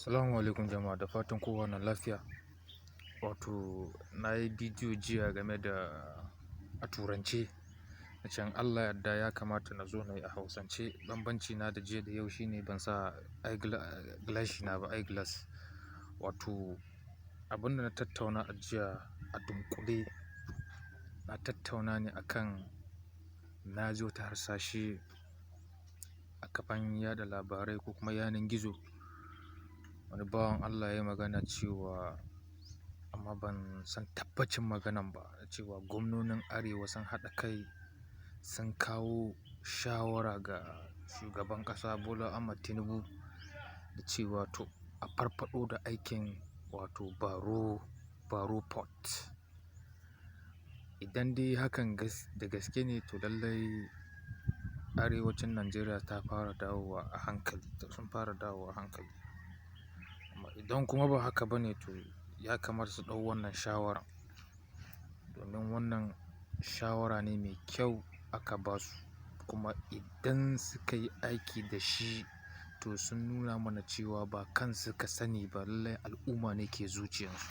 Assalamu alaikum jama'a, da fatan kowa na lafiya. Wato na yi bidiyo jiya game da a turance, na ce in Allah ya yarda ya kamata na zo na yi a hausance. Bambanci na da jiya da yau shine ban sa gilashi na ba, eyeglass. Wato abin da na tattauna a jiya a dunƙule, na tattauna ne akan na ji wata harsashe a kafan yaɗa labarai ko kuma yanar gizo. Wani bawan Allah ya yi magana cewa, amma ban san tabbacin maganan ba, cewa gwamnonin Arewa sun haɗa kai sun kawo shawara ga shugaban ƙasa Bola Ahmed Tinubu da cewa to a farfaɗo da aikin wato Baro Port. Idan dai hakan da gaske ne, to lallai arewacin Najeriya ta fara dawowa a hankali, sun fara dawowa a hankali. Amma idan kuma ba haka ba ne, to ya kamata su ɗau wannan shawara. Domin wannan shawara ne mai kyau aka ba su. Kuma idan suka yi aiki da shi, to sun nuna mana cewa ba kansu suka sani ba, lallai al'umma ne ke zuciyarsu.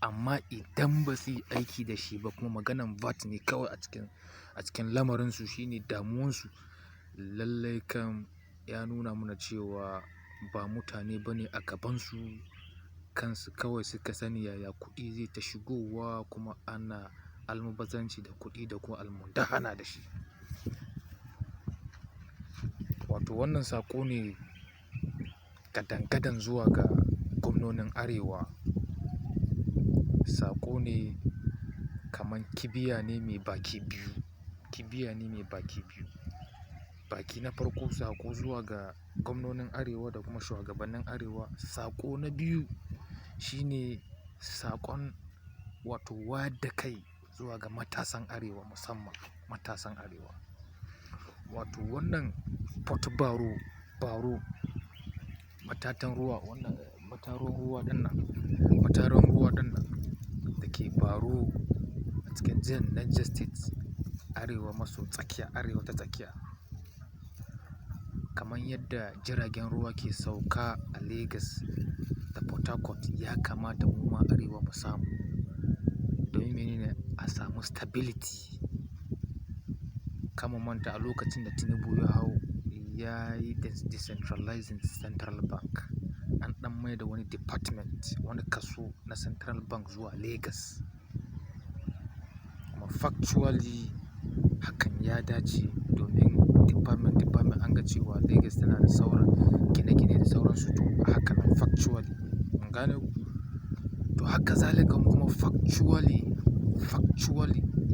Amma idan ba su yi aiki da shi ba, kuma maganan VAT ne kawai a cikin lamarinsu, shine damuwansu, lallai kam ya nuna mana cewa ba mutane ba ne a gabansu. Kansu kawai suka sani, yaya kuɗi zai ta shigowa kuma ana almubazzaranci da kuɗi da kuma almundahana da shi. Wato wannan saƙo ne gadan-gadan zuwa ga gwamnonin Arewa. Saƙo ne kaman kibiya ne mai baki biyu. Kibiya ne mai baki biyu. Baki na farko saƙo zuwa ga gwamnonin Arewa da kuma shugabannin Arewa. Saƙo na biyu shine saƙon wato wayar da kai zuwa ga matasan Arewa, musamman matasan Arewa. Wato wannan Port Baro, matatan ruwa, wannan matatar ruwa ɗinnan da ke Baro a cikin jihar Niger State, Arewa maso tsakiya, Arewa ta tsakiya. Kamar yadda jiragen ruwa ke sauka a Lagos da Port Harcourt, ya kamata mu ma Arewa mu samu. Domin menene? A samu stability. Kar mu manta a lokacin da Tinubu ya hau, ya yi decentralizing Central Bank. An ɗan mai da wani department, wani kaso na Central Bank zuwa Lagos. Kuma factually hakan ya dace, domin department an ga cewa Lagos tana da sauran gine-gine da sauransu. To haka nan factually mun gane ku. To haka zalika kuma factually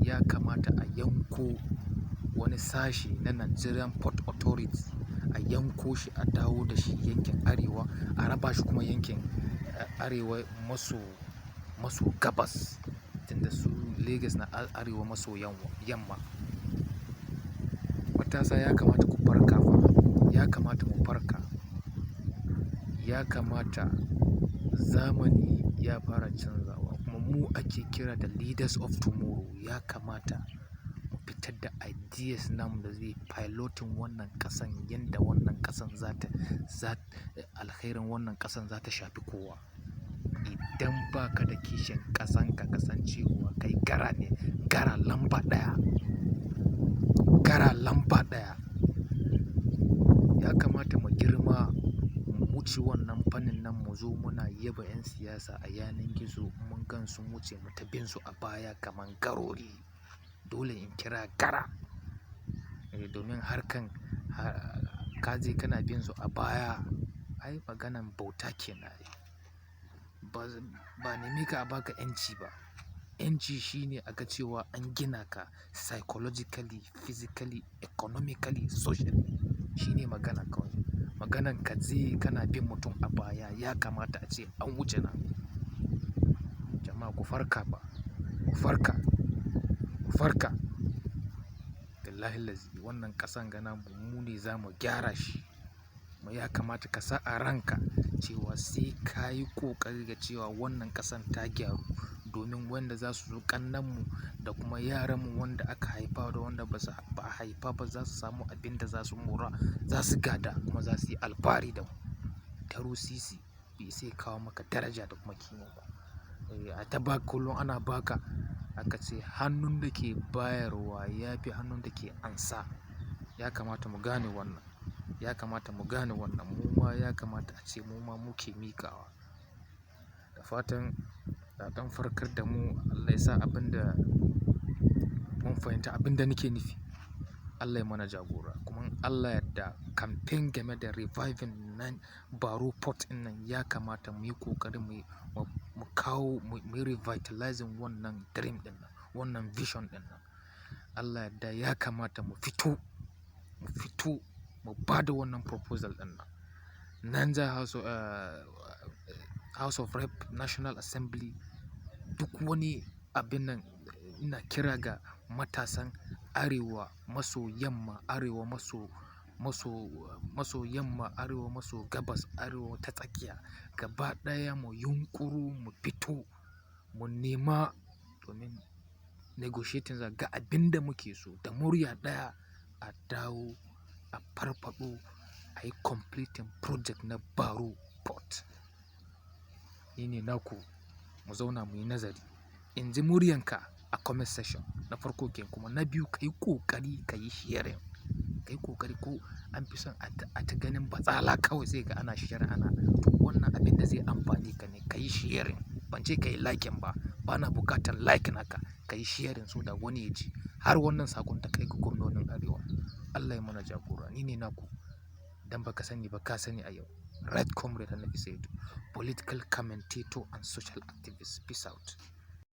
ya kamata a yanko wani sashe na Nigerian Port Authority, a yanko shi, a dawo da shi yankin Arewa, a raba shi kuma yankin Arewa maso gabas, tunda su Lagos na Arewa maso yamma. Matasa ya kamata ku farka fa, ya kamata mu farka. Ya kamata, zamani ya fara canzawa kuma mu ake kira da leaders of tomorrow. Ya kamata mu fitar da ideas namu da zai piloting wannan ƙasan, yanda wannan ƙasan alkhairin wannan ƙasan za ta shafi kowa. Idan ba ka da kishin ƙasanka, ka san cewa kai gara ne, gara lamba ɗaya. Ya kamata mu girma, mu wuce wannan fannin nan, mu zo muna yaba 'yan siyasa a yanar gizo. Mun gan sun wuce, mu ta bin su a baya kamar garori. Dole in kira gara. Domin harkan ka je kana bin su a baya, ai maganan bauta kenan. Ba neme ka a baka 'yanci ba. 'Yanci shine a ga cewa an gina ka psychologically, physically, economically, socially. Shine magana kawai. Maganan ka je kana bin mutum a baya, ya kamata a ce an wuce nan. Jama'a ku farka fa, ku farka. Billahi lazi, wannan ƙasan ga namu mu ne za mu gyara shi. Kuma ya kamata ka sa a ranka cewa sai ka yi ƙoƙari ga cewa wannan ƙasan ta gyaru. Domin wanda za su zo ƙannenmu da kuma yaranmu, wanda aka haifa da wanda ba a haifa ba, za su samu abin da za su mora, za su gada kuma za su yi alfahari da mu. Taro sisi bai sai kawo maka daraja da kuma kima ba. A ta ba kullum ana baka, aka ce hannun da ke bayarwa ya fi hannun da ke ansa. Ya kamata mu gane wannan, ya kamata mu gane wannan. Mu ma ya kamata a ce mu ma muke miƙawa. Da fatan da ɗan farkar da mu, Allah ya sa abin da mun fahimta abin da nake nufi. Allah ya mana jagora. Kuma in Allah ya yarda campaign game da reviving nan Baro Port ɗin nan ya kamata mu yi ƙoƙari mu kawo mu revitalizing wannan dream ɗin nan, wannan vision ɗin nan. Allah ya yarda ya kamata mu fito mu ba da wannan proposal ɗin nan. Niger House of Rep, National Assembly, duk wani abin nan ina kira ga matasan Arewa maso yamma, Arewa maso yamma, Arewa maso gabas, Arewa ta tsakiya. Gaba ɗaya mu yunƙuru mu fito mu nema domin negotiating ga abin da muke so. Da murya ɗaya a dawo a farfaɗo a yi completing project na Baro Port. Ni ne naku, mu zauna mu yi nazari. In ji muryanka a comment section na farko kenan. Kuma na biyu, ka yi ƙoƙari ka yi sharing. Ka yi ƙoƙari, ko an fi son a ta ganin batsala kawai sai ga ana sharing ana. To wannan abin da zai amfane ka ne, ka yi sharing. Ban ce ka yi liking ba, bana buƙatar like naka. Ka yi sharing so da wani ya ji har wannan sakon ta kai ga gwamnonin Arewa. Allah ya mana jagora. Ni ne naku, idan ba ka sani ba ka sani a yau. Right Comrade Hanafi Saidu, political commentator and social activist. Peace out.